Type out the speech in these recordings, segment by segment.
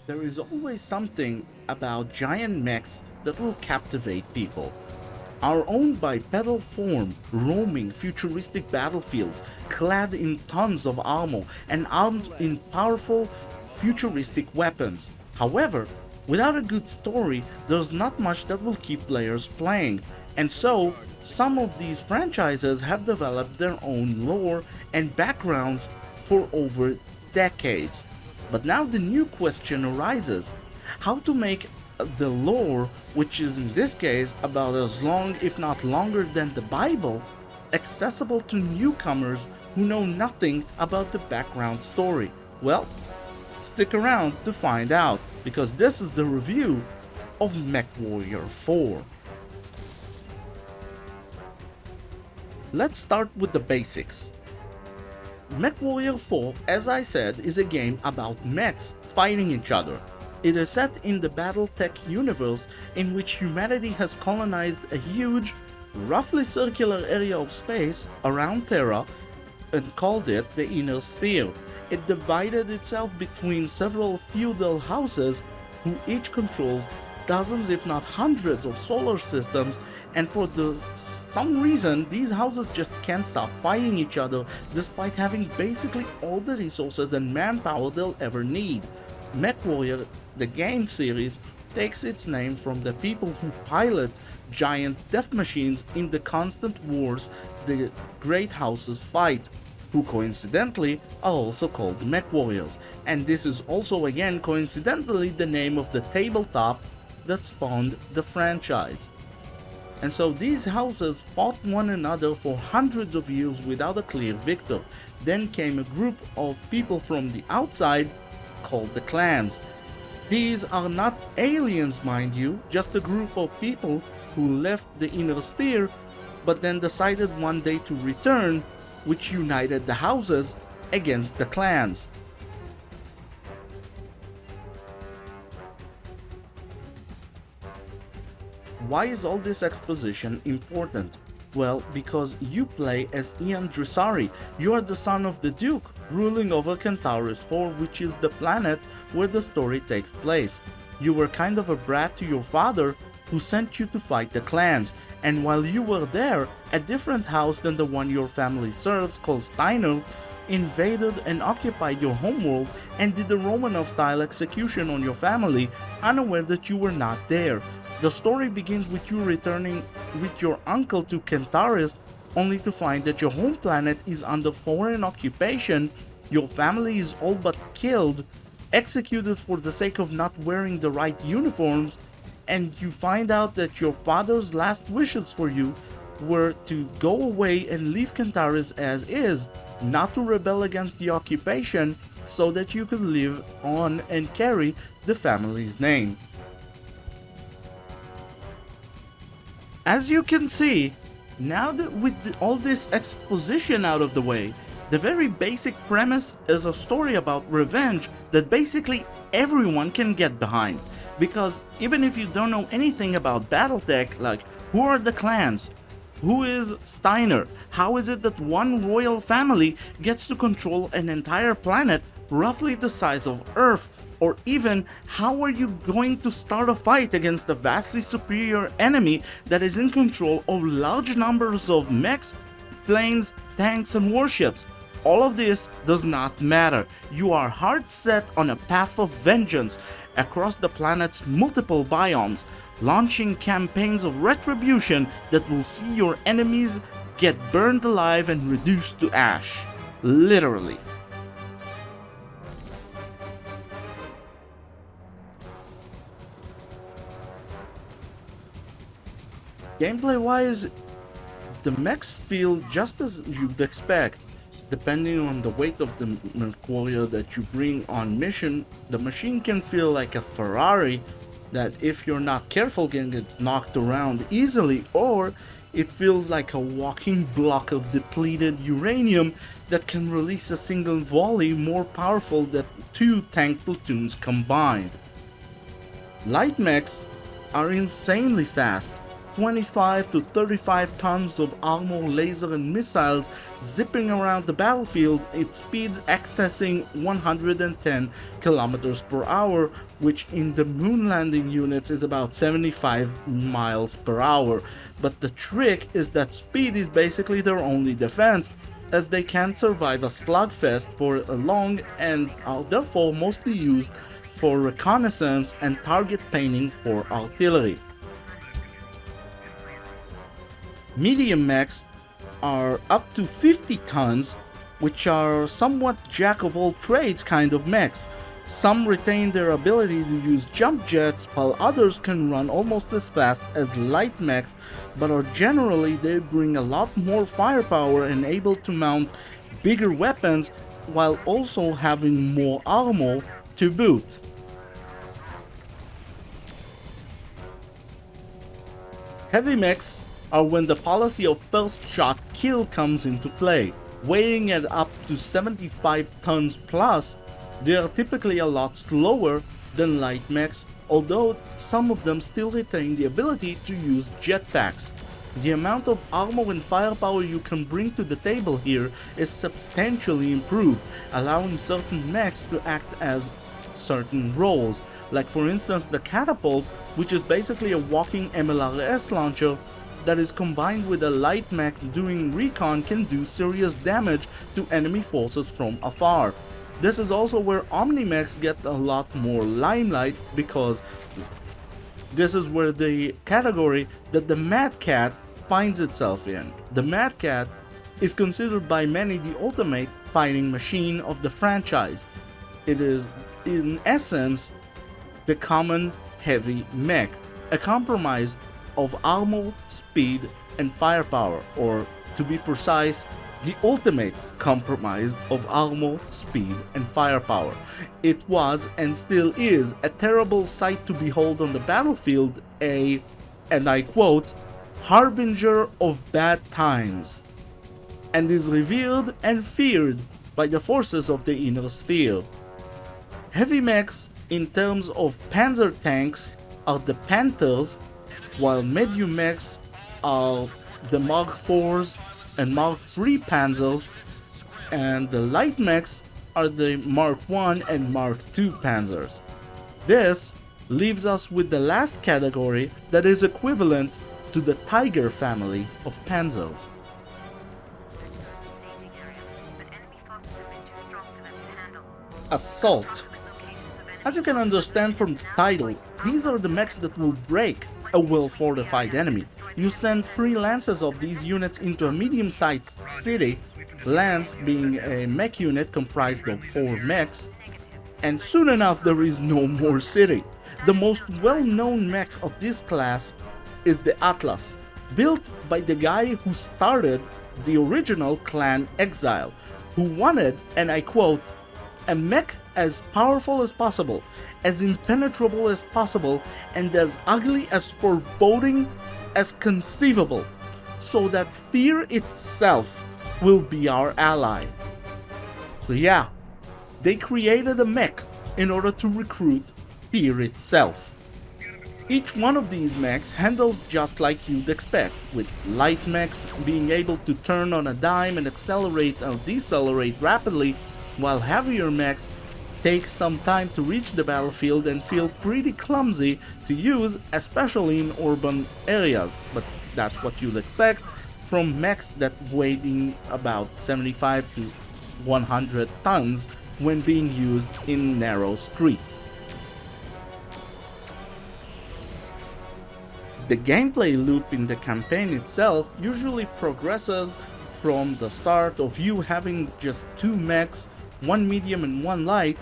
There is always something about giant mechs that will captivate people. Our own bipedal form, roaming futuristic battlefields, clad in tons of armor and armed in powerful futuristic weapons. However, without a good story, there's not much that will keep players playing, and so some of these franchises have developed their own lore and backgrounds for over decades. But now the new question arises: how to make the lore, which is in this case about as long if not longer than the Bible, accessible to newcomers who know nothing about the background story? Well, stick around to find out, because this is the review of Mechwarrior 4. Let's start with the basics. Mechwarrior 4, as I said, is a game about mechs fighting each other. It is set in the battletech universe in which humanity has colonized a huge, roughly circular area of space around Terra and called it the Inner Sphere. It divided itself between several feudal houses who each controls dozens if not hundreds of solar systems, and for some reason these houses just can't stop fighting each other despite having basically all the resources and manpower they'll ever need. Mechwarrior, the game series, takes its name from the people who pilot giant death machines in the constant wars the great houses fight, who coincidentally are also called Mechwarriors, and this is also again coincidentally the name of the tabletop that spawned the franchise. And so these houses fought one another for hundreds of years without a clear victor. Then came a group of people from the outside called the clans. These are not aliens, mind you, just a group of people who left the Inner Sphere but then decided one day to return, which united the houses against the clans. Why is all this exposition important? Well, because you play as Ian Dressari. You are the son of the Duke, ruling over Kentares 4, which is the planet where the story takes place. You were kind of a brat to your father, who sent you to fight the clans, and while you were there, a different house than the one your family serves, called Steiner, invaded and occupied your homeworld and did a Romanov-style execution on your family, unaware that you were not there. The story begins with you returning with your uncle to Kentares, only to find that your home planet is under foreign occupation, your family is all but killed, executed for the sake of not wearing the right uniforms, and you find out that your father's last wishes for you were to go away and leave Kentares as is, not to rebel against the occupation, so that you could live on and carry the family's name. As you can see, now that with all this exposition out of the way, the very basic premise is a story about revenge that basically everyone can get behind. Because even if you don't know anything about battletech, like who are the clans, who is Steiner, how is it that one royal family gets to control an entire planet roughly the size of Earth, or even how are you going to start a fight against a vastly superior enemy that is in control of large numbers of mechs, planes, tanks and warships? All of this does not matter. You are hard set on a path of vengeance across the planet's multiple biomes, launching campaigns of retribution that will see your enemies get burned alive and reduced to ash. Literally. Gameplay wise, the mechs feel just as you'd expect. Depending on the weight of the Mechwarrior that you bring on mission, the machine can feel like a Ferrari that, if you're not careful, can get knocked around easily, or it feels like a walking block of depleted uranium that can release a single volley more powerful than 2 tank platoons combined. Light mechs are insanely fast, 25 to 35 tons of armor, laser and missiles zipping around the battlefield at speeds accessing 110 kilometers per hour, which in the moon landing units is about 75 miles per hour. But the trick is that speed is basically their only defense, as they can't survive a slugfest for long and are therefore mostly used for reconnaissance and target painting for artillery. Medium mechs are up to 50 tons, which are somewhat jack-of-all-trades kind of mechs. Some retain their ability to use jump jets, while others can run almost as fast as light mechs, but are generally they bring a lot more firepower and able to mount bigger weapons while also having more armor to boot. Heavy mechs are when the policy of first shot kill comes into play. Weighing at up to 75 tons plus, they are typically a lot slower than light mechs, although some of them still retain the ability to use jetpacks. The amount of armor and firepower you can bring to the table here is substantially improved, allowing certain mechs to act as certain roles, like for instance the catapult, which is basically a walking MLRS launcher that is combined with a light mech doing recon, can do serious damage to enemy forces from afar. This is also where Omni-mechs get a lot more limelight, because this is where the category that the Mad Cat finds itself in. The Mad Cat is considered by many the ultimate fighting machine of the franchise. It is in essence the common heavy mech, a compromise of armor, speed and firepower, or to be precise, the ultimate compromise of armor, speed and firepower. It was and still is a terrible sight to behold on the battlefield, and I quote, harbinger of bad times, and is revered and feared by the forces of the inner sphere. Heavy mechs in terms of panzer tanks are the Panthers, while medium mechs are the Mark IVs and Mark III Panzers, and the light mechs are the Mark I and Mark II Panzers. This leaves us with the last category that is equivalent to the Tiger family of Panzers. Assault. As you can understand from the title, these are the mechs that will break a well-fortified enemy. You send 3 lances of these units into a medium-sized city, lance being a mech unit comprised of 4 mechs, and soon enough there is no more city. The most well-known mech of this class is the Atlas, built by the guy who started the original clan Exile, who wanted, and I quote, a mech as powerful as possible, as impenetrable as possible, and as ugly as foreboding as conceivable, so that fear itself will be our ally. So yeah, they created a mech in order to recruit fear itself. Each one of these mechs handles just like you'd expect, with light mechs being able to turn on a dime and accelerate or decelerate rapidly, while heavier mechs take some time to reach the battlefield and feel pretty clumsy to use, especially in urban areas, but that's what you'd expect from mechs that weighing about 75 to 100 tons when being used in narrow streets. The gameplay loop in the campaign itself usually progresses from the start of you having just 2 mechs, 1 medium and 1 light,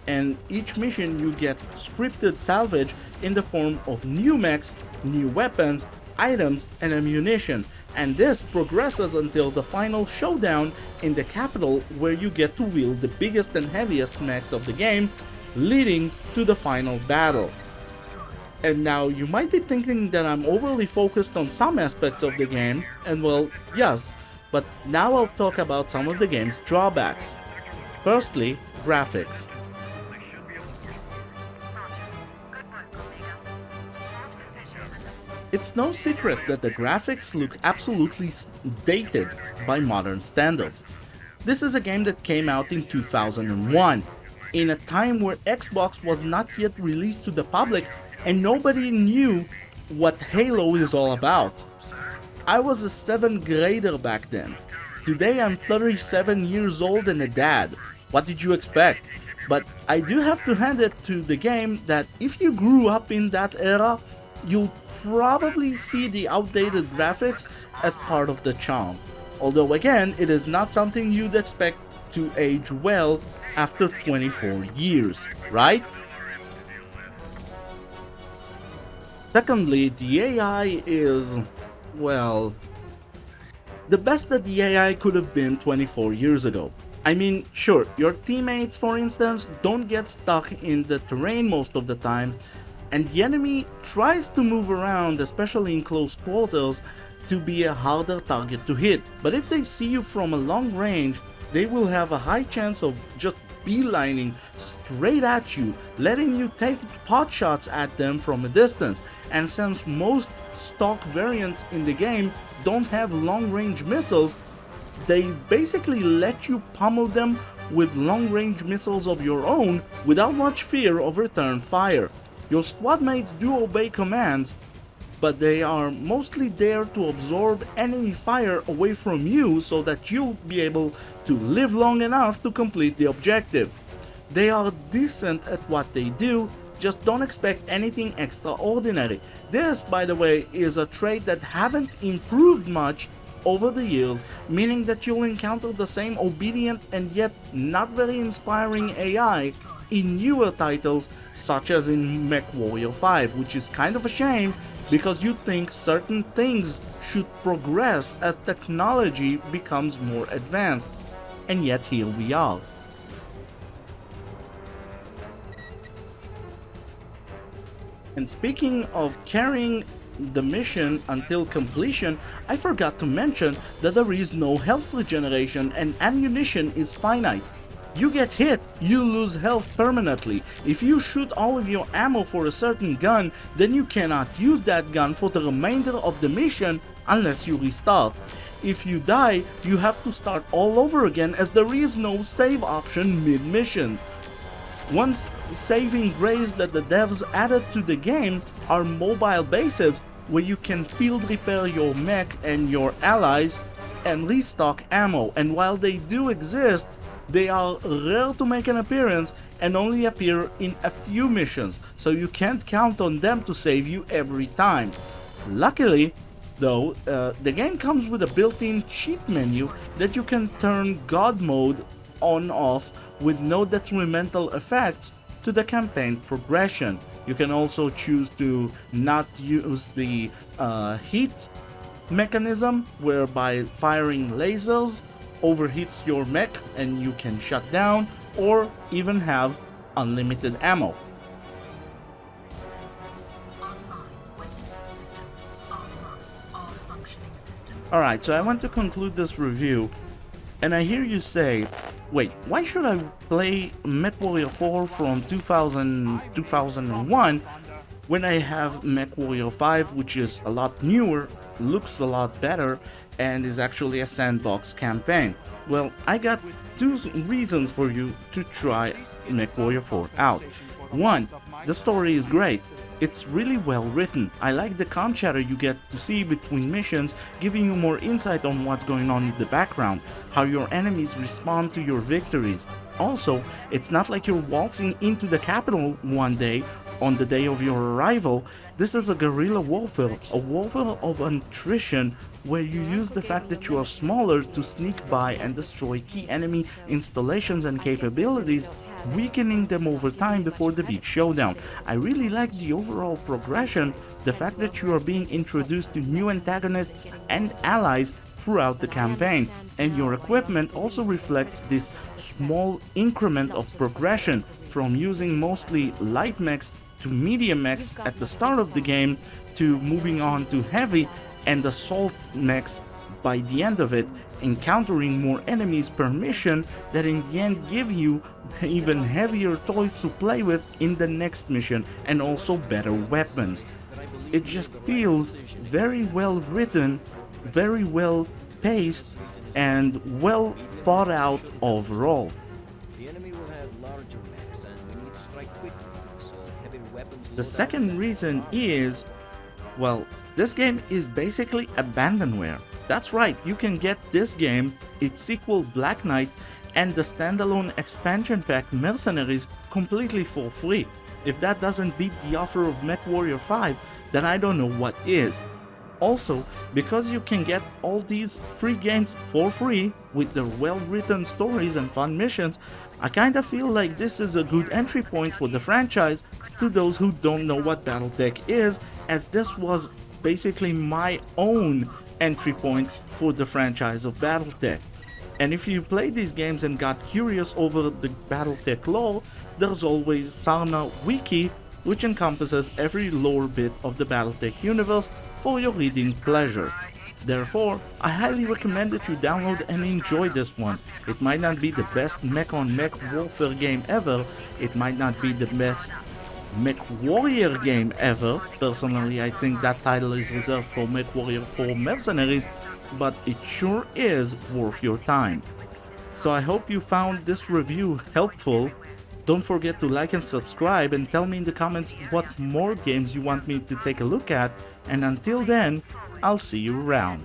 and each mission you get scripted salvage in the form of new mechs, new weapons, items and ammunition, and this progresses until the final showdown in the capital, where you get to wield the biggest and heaviest mechs of the game, leading to the final battle. And now you might be thinking that I'm overly focused on some aspects of the game, and well, yes, but now I'll talk about some of the game's drawbacks. Firstly, graphics. It's no secret that the graphics look absolutely dated by modern standards. This is a game that came out in 2001, in a time where Xbox was not yet released to the public and nobody knew what Halo is all about. I was a 7th grader back then. Today I'm 37 years old and a dad. What did you expect? But I do have to hand it to the game that if you grew up in that era, you'll probably see the outdated graphics as part of the charm. Although again, it is not something you'd expect to age well after 24 years, right? Secondly, the AI is, well, the best that the AI could have been 24 years ago. I mean, sure, your teammates, for instance, don't get stuck in the terrain most of the time, and the enemy tries to move around, especially in close quarters, to be a harder target to hit. But if they see you from a long range, they will have a high chance of just beelining straight at you, letting you take pot shots at them from a distance. And since most stock variants in the game don't have long range missiles, they basically let you pummel them with long range missiles of your own without much fear of return fire. Your squad mates do obey commands, but they are mostly there to absorb enemy fire away from you so that you'll be able to live long enough to complete the objective. They are decent at what they do, just don't expect anything extraordinary. This, by the way, is a trait that haven't improved much over the years, meaning that you'll encounter the same obedient and yet not very inspiring AI in newer titles such as in Mechwarrior 5, which is kind of a shame because you'd think certain things should progress as technology becomes more advanced, and yet here we are. And speaking of carrying the mission until completion, I forgot to mention that there is no health regeneration and ammunition is finite. You get hit, you lose health permanently. If you shoot all of your ammo for a certain gun, then you cannot use that gun for the remainder of the mission unless you restart. If you die, you have to start all over again as there is no save option mid-mission. One saving grace that the devs added to the game are mobile bases where you can field repair your mech and your allies and restock ammo, and while they do exist, they are rare to make an appearance and only appear in a few missions, so you can't count on them to save you every time. Luckily, though, the game comes with a built-in cheat menu that you can turn God mode on/off with no detrimental effects to the campaign progression. You can also choose to not use the heat mechanism, whereby firing lasers overheats your mech and you can shut down, or even have unlimited ammo. Alright, so I want to conclude this review, and I hear you say, wait, why should I play Mechwarrior 4 from 2001 when I have Mechwarrior 5, which is a lot newer, looks a lot better, and is actually a sandbox campaign? Well, I got two reasons for you to try Mechwarrior 4 out. One, the story is great. It's really well written. I like the comm chatter you get to see between missions, giving you more insight on what's going on in the background, how your enemies respond to your victories. Also, it's not like you're waltzing into the capital one day on the day of your arrival. This is a guerrilla warfare, a warfare of attrition, where you use the fact that you are smaller to sneak by and destroy key enemy installations and capabilities, weakening them over time before the big showdown. I really like the overall progression, the fact that you are being introduced to new antagonists and allies throughout the campaign, and your equipment also reflects this small increment of progression from using mostly light mechs to medium mechs at the start of the game to moving on to heavy and assault mechs by the end of it, encountering more enemies per mission that in the end give you even heavier toys to play with in the next mission, and also better weapons. it just feels very well written, very well paced, and well thought out overall. The enemy will have larger mechs, and we need to strike quickly, so heavy weapons. The second reason is, well, this game is basically abandonware. That's right, you can get this game, its sequel Black Knight, and the standalone expansion pack Mercenaries completely for free. If that doesn't beat the offer of Mechwarrior 5, then I don't know what is. Also, because you can get all these free games for free with their well-written stories and fun missions, I kinda feel like this is a good entry point for the franchise to those who don't know what battletech is, as this was basically my own entry point for the franchise of battletech. And if you played these games and got curious over the battletech lore, there's always Sarna Wiki, which encompasses every lore bit of the battletech universe for your reading pleasure. Therefore, I highly recommend that you download and enjoy this one. It might not be the best mech-on-mech warfare game ever, it might not be the best Mechwarrior game ever. Personally, I think that title is reserved for Mechwarrior 4 Mercenaries, but it sure is worth your time. So I hope you found this review helpful. Don't forget to like and subscribe, and tell me in the comments what more games you want me to take a look at, and until then, I'll see you around.